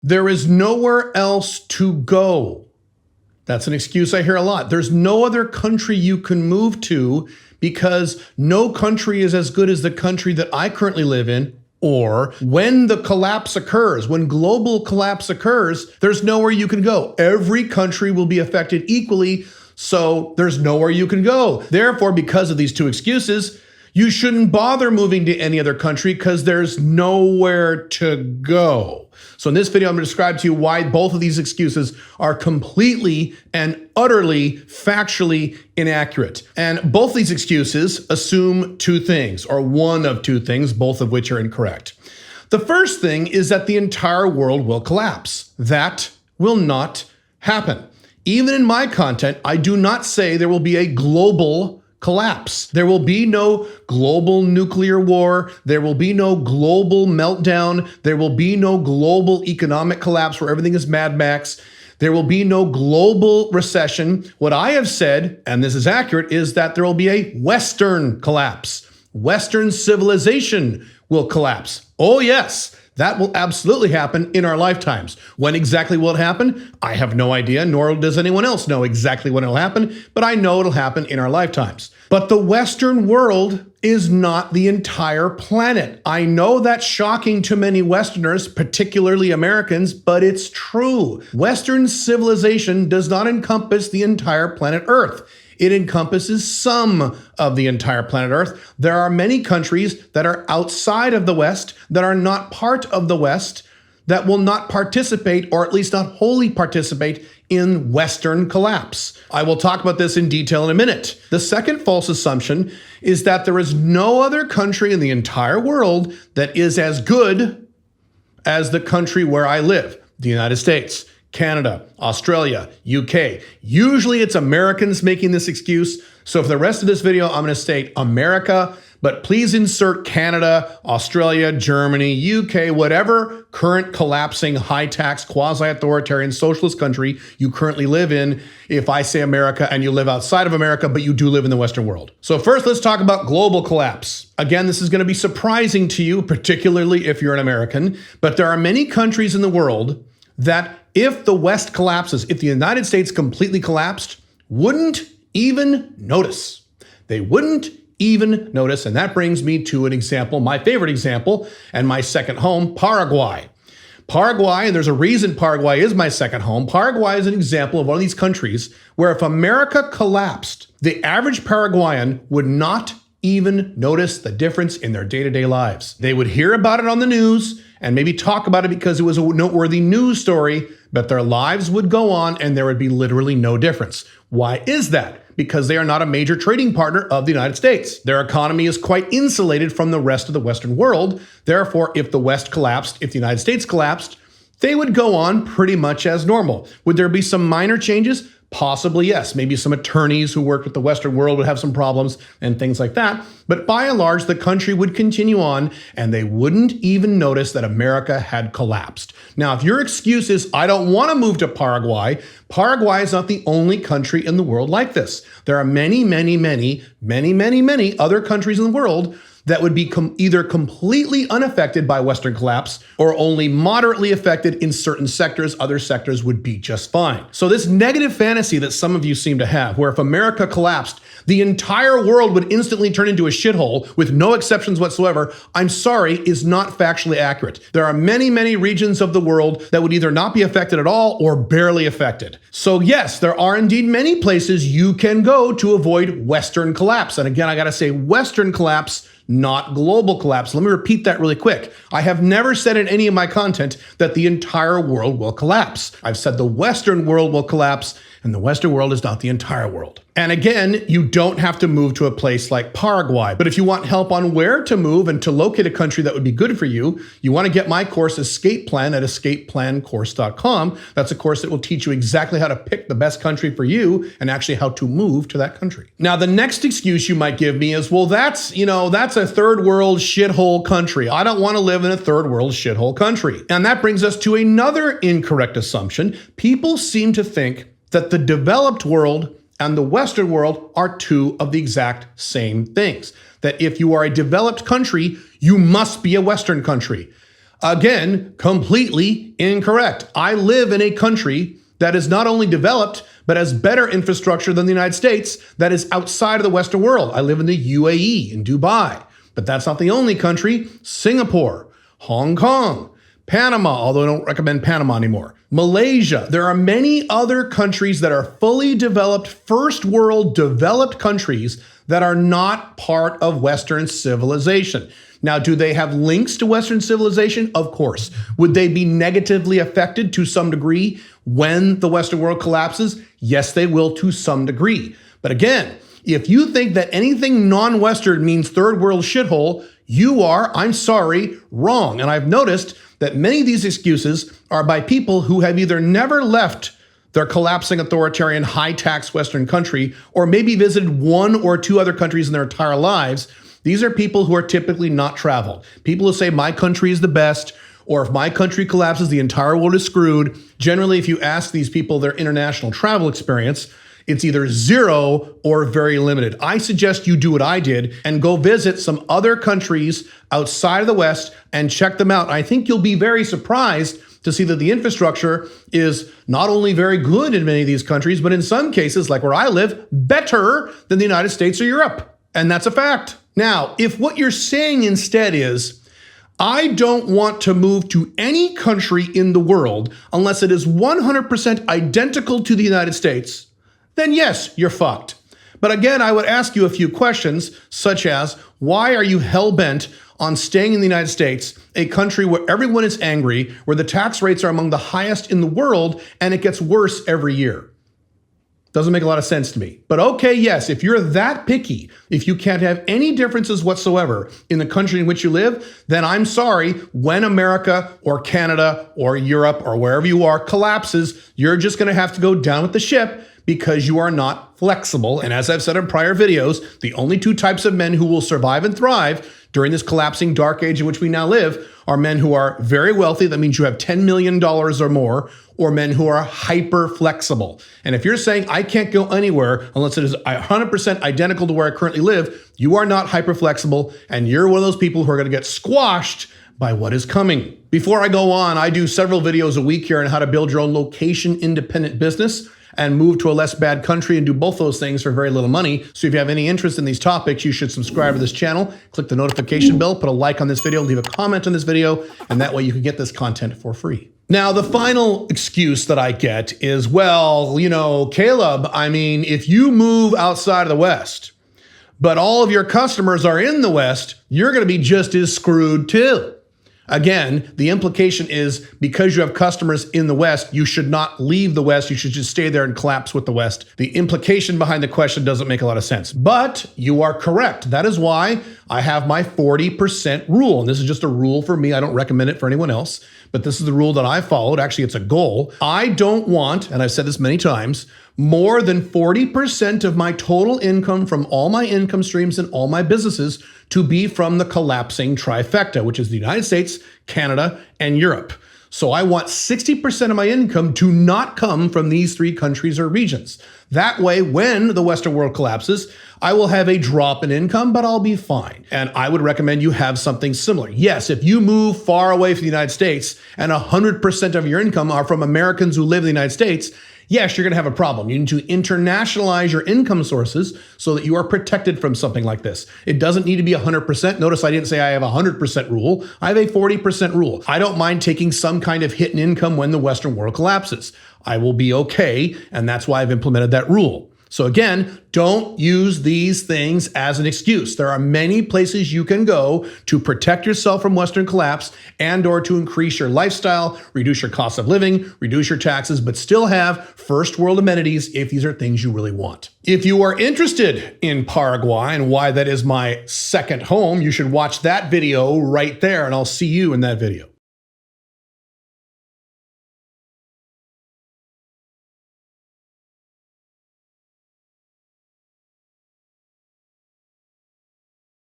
There is nowhere else to go. That's an excuse I hear a lot. There's no other country you can move to because no country is as good as the country that I currently live in. Or when the collapse occurs, when global collapse occurs, there's nowhere you can go. Every country will be affected equally, so there's nowhere you can go. Therefore, because of these two excuses, you shouldn't bother moving to any other country because there's nowhere to go. So in this video, I'm going to describe to you why both of these excuses are completely and utterly factually inaccurate. And both these excuses assume two things, or one of two things, both of which are incorrect. The first thing is that the entire world will collapse. That will not happen. Even in my content, I do not say there will be a global collapse. There will be no global nuclear war. There will be no global meltdown. There will be no global economic collapse where everything is Mad Max. There will be no global recession. What I have said, and this is accurate, is that there will be a Western collapse. Western civilization will collapse. Oh yes, that will absolutely happen in our lifetimes. When exactly will it happen? I have no idea, nor does anyone else know exactly when it'll happen, but I know it'll happen in our lifetimes. But the Western world is not the entire planet. I know that's shocking to many Westerners, particularly Americans, but it's true. Western civilization does not encompass the entire planet Earth. It encompasses some of the entire planet Earth. There are many countries that are outside of the West, that are not part of the West, that will not participate, or at least not wholly participate, in Western collapse. I will talk about this in detail in a minute. The second false assumption is that there is no other country in the entire world that is as good as the country where I live, the United States, Canada, Australia, UK. Usually it's Americans making this excuse. So for the rest of this video, I'm going to state America, but please insert Canada, Australia, Germany, UK, whatever current collapsing, high-tax, quasi-authoritarian socialist country you currently live in, if I say America and you live outside of America, but you do live in the Western world. So first, let's talk about global collapse. Again, this is going to be surprising to you, particularly if you're an American, but there are many countries in the world that if the West collapses, if the United States completely collapsed, wouldn't even notice. They wouldn't even notice. And that brings me to an example, my favorite example, and my second home, Paraguay. Paraguay, and there's a reason Paraguay is my second home. Paraguay is an example of one of these countries where if America collapsed, the average Paraguayan would not even notice the difference in their day-to-day lives. They would hear about it on the news and maybe talk about it because it was a noteworthy news story, but their lives would go on and there would be literally no difference. Why is that? Because they are not a major trading partner of the United States. Their economy is quite insulated from the rest of the Western world. Therefore, if the West collapsed, if the United States collapsed, they would go on pretty much as normal. Would there be some minor changes? Possibly, yes. Maybe some attorneys who worked with the Western world would have some problems and things like that. But by and large, the country would continue on and they wouldn't even notice that America had collapsed. Now, if your excuse is, I don't want to move to Paraguay, Paraguay is not the only country in the world like this. There are many, many, many, many, many, many other countries in the world that would be either completely unaffected by Western collapse or only moderately affected in certain sectors. Other sectors would be just fine. So this negative fantasy that some of you seem to have, where if America collapsed, the entire world would instantly turn into a shithole with no exceptions whatsoever, I'm sorry, is not factually accurate. There are many, many regions of the world that would either not be affected at all or barely affected. So yes, there are indeed many places you can go to avoid Western collapse. And again, I gotta say Western collapse, not global collapse. Let me repeat that really quick. I have never said in any of my content that the entire world will collapse. I've said the Western world will collapse, and the Western world is not the entire world. And again, you don't have to move to a place like Paraguay. But if you want help on where to move and to locate a country that would be good for you, you want to get my course Escape Plan at escapeplancourse.com. That's a course that will teach you exactly how to pick the best country for you and actually how to move to that country. Now, the next excuse you might give me is, well, that's a third world shithole country. I don't want to live in a third world shithole country. And that brings us to another incorrect assumption. People seem to think that the developed world and the Western world are two of the exact same things. That if you are a developed country, you must be a Western country. Again, completely incorrect. I live in a country that is not only developed, but has better infrastructure than the United States that is outside of the Western world. I live in the UAE, in Dubai. But that's not the only country. Singapore, Hong Kong, Panama, although I don't recommend Panama anymore. Malaysia. There are many other countries that are fully developed, first world developed countries that are not part of Western civilization. Now, do they have links to Western civilization? Of course. Would they be negatively affected to some degree when the Western world collapses? Yes, they will to some degree. But again, if you think that anything non-Western means third world shithole, you are, I'm sorry, wrong. And I've noticed that many of these excuses are by people who have either never left their collapsing authoritarian high-tax Western country or maybe visited one or two other countries in their entire lives. These are people who are typically not traveled. People who say my country is the best, or if my country collapses, the entire world is screwed. Generally, if you ask these people their international travel experience, it's either zero or very limited. I suggest you do what I did and go visit some other countries outside of the West and check them out. I think you'll be very surprised to see that the infrastructure is not only very good in many of these countries, but in some cases, like where I live, better than the United States or Europe. And that's a fact. Now, if what you're saying instead is, I don't want to move to any country in the world unless it is 100% identical to the United States, then yes, you're fucked. But again, I would ask you a few questions, such as, why are you hell-bent on staying in the United States, a country where everyone is angry, where the tax rates are among the highest in the world, and it gets worse every year? Doesn't make a lot of sense to me. But okay, yes, if you're that picky, if you can't have any differences whatsoever in the country in which you live, then I'm sorry, when America or Canada or Europe or wherever you are collapses, you're just gonna have to go down with the ship because you are not flexible. And as I've said in prior videos, the only two types of men who will survive and thrive during this collapsing dark age in which we now live are men who are very wealthy, that means you have $10 million or more, or men who are hyper flexible. And if you're saying I can't go anywhere unless it is 100% identical to where I currently live, you are not hyper flexible, and you're one of those people who are gonna get squashed by what is coming. Before I go on, I do several videos a week here on how to build your own location independent business and move to a less bad country and do both those things for very little money. So if you have any interest in these topics, you should subscribe to this channel, click the notification bell, put a like on this video, leave a comment on this video, and that way you can get this content for free. Now, the final excuse that I get is, well, you know, Caleb, I mean, if you move outside of the West, but all of your customers are in the West, you're gonna be just as screwed too. Again, the implication is because you have customers in the West, you should not leave the West. You should just stay there and collapse with the West. The implication behind the question doesn't make a lot of sense, but you are correct. That is why I have my 40% rule. And this is just a rule for me. I don't recommend it for anyone else, but this is the rule that I followed. Actually, it's a goal. I don't want, and I've said this many times, more than 40% of my total income from all my income streams and all my businesses to be from the collapsing trifecta, which is the United States, Canada, and Europe. So I want 60% of my income to not come from these three countries or regions. That way, when the Western world collapses, I will have a drop in income, but I'll be fine. And I would recommend you have something similar. Yes, if you move far away from the United States and 100% of your income are from Americans who live in the United States, yes, you're gonna have a problem. You need to internationalize your income sources so that you are protected from something like this. It doesn't need to be 100%. Notice I didn't say I have a 100% rule. I have a 40% rule. I don't mind taking some kind of hit in income when the Western world collapses. I will be okay, and that's why I've implemented that rule. So again, don't use these things as an excuse. There are many places you can go to protect yourself from Western collapse and or to increase your lifestyle, reduce your cost of living, reduce your taxes, but still have first world amenities if these are things you really want. If you are interested in Paraguay and why that is my second home, you should watch that video right there, and I'll see you in that video.